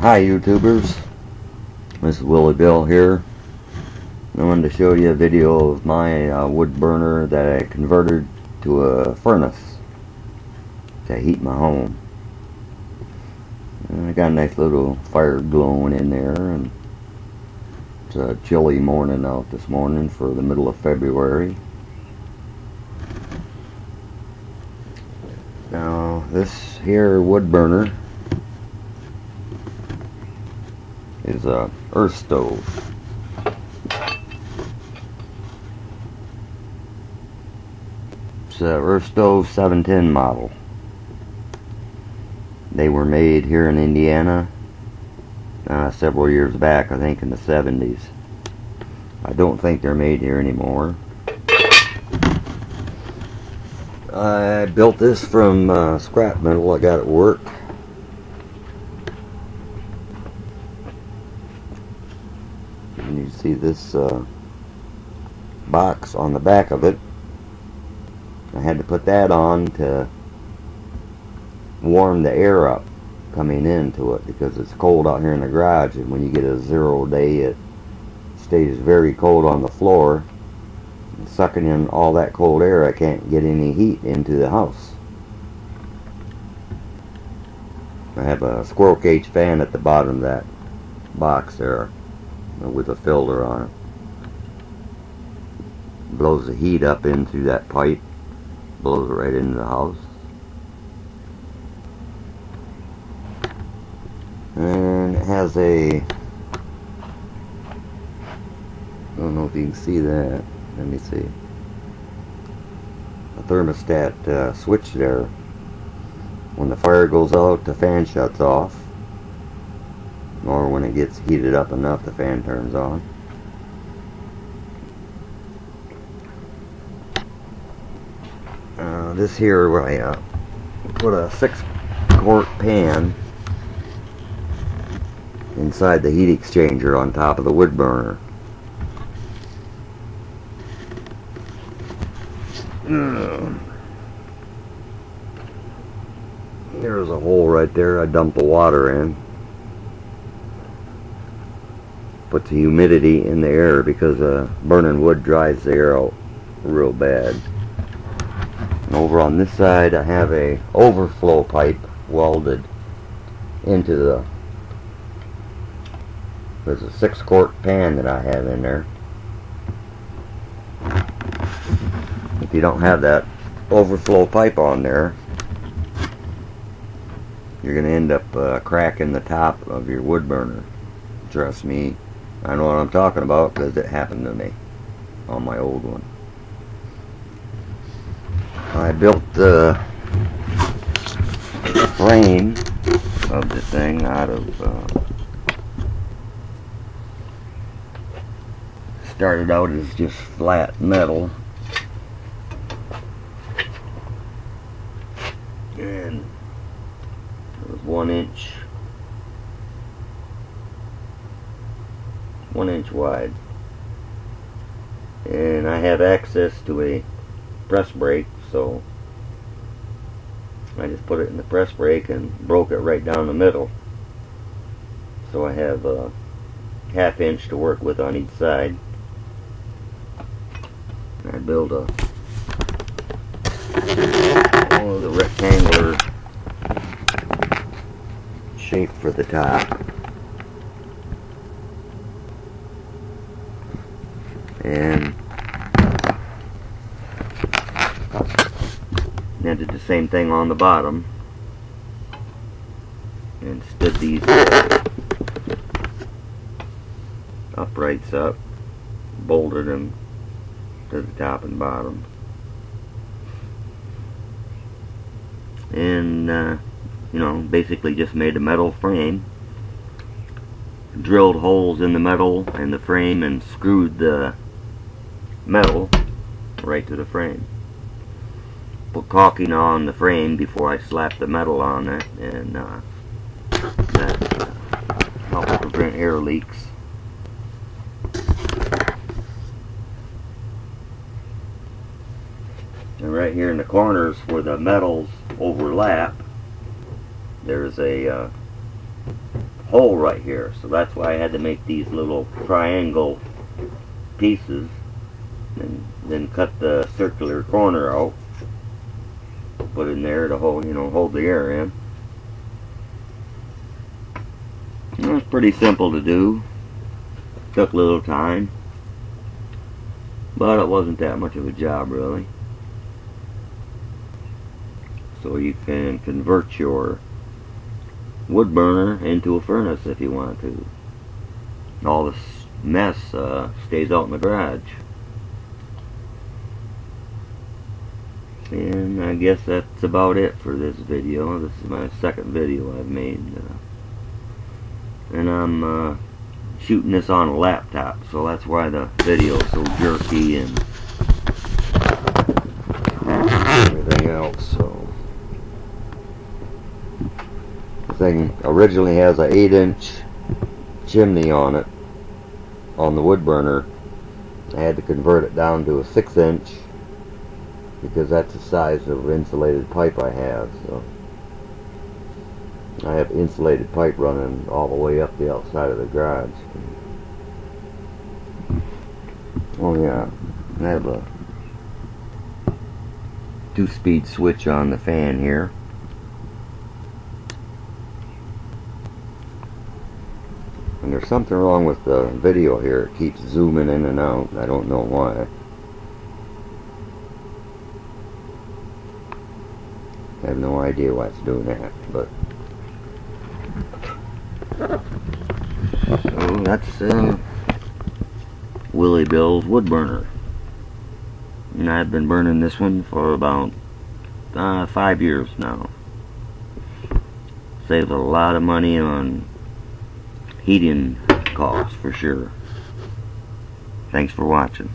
Hi YouTubers, this is Willie Bill here. I wanted to show you a video of my wood burner that I converted to a furnace to heat my home. And I got a nice little fire glowing in there, and it's a chilly morning out this morning for the middle of February. Now this here wood burner is a earth stove. It's a earth stove 710 model. They were made here in Indiana several years back, I think in the 70s. I don't think they're made here anymore. I built this from scrap metal I got at work. And you see this box on the back of it. I had to put that on to warm the air up coming into it because it's cold out here in the garage, and when you get a 0 day it stays very cold on the floor, and sucking in all that cold air, I can't get any heat into the house. I have a squirrel cage fan at the bottom of that box there with a filter on it. Blows the heat up in through that pipe, blows it right into the house. And it has a, I don't know if you can see that, let me see, a thermostat switch there. When the fire goes out, the fan shuts off, or when it gets heated up enough, the fan turns on. This here, where I put a 6-quart pan inside the heat exchanger on top of the wood burner. There's a hole right there. I dump the water in. Put the humidity in the air because burning wood dries the air out real bad. And over on this side I have a overflow pipe welded into the, there's a 6-quart pan that I have in there. If you don't have that overflow pipe on there, you're going to end up cracking the top of your wood burner. Trust me, I know what I'm talking about because it happened to me on my old one. I built the frame of the thing out of started out as just flat metal, and it was 1 inch wide, and I have access to a press brake, so I just put it in the press brake and broke it right down the middle, so I have a 1/2 inch to work with on each side. I built the rectangular shape for the top, and I did the same thing on the bottom and stood these uprights up, bolted them to the top and bottom, and you know, basically just made a metal frame, drilled holes in the metal and the frame, and screwed the metal right to the frame. Put caulking on the frame before I slapped the metal on it, and that helps prevent air leaks. And right here in the corners where the metals overlap, there's a hole right here, so that's why I had to make these little triangle pieces and then cut the circular corner out, put in there to hold, hold the air in. It was pretty simple to do. Took a little time, but it wasn't that much of a job really. So you can convert your wood burner into a furnace if you want to. All this mess stays out in the garage. And I guess that's about it for this video. This is my second video I've made. And I'm shooting this on a laptop, so that's why the video is so jerky and everything else. So the thing originally has an 8-inch chimney on it, on the wood burner. I had to convert it down to a 6-inch because that's the size of insulated pipe I have. So I have insulated pipe running all the way up the outside of the garage. Oh yeah, I have a 2-speed switch on the fan here. And there's something wrong with the video here. It keeps zooming in and out. I don't know why. I have no idea why it's doing that, but so that's Willie Bill's wood burner, and I've been burning this one for about 5 years now. Saves a lot of money on heating costs for sure. Thanks for watching.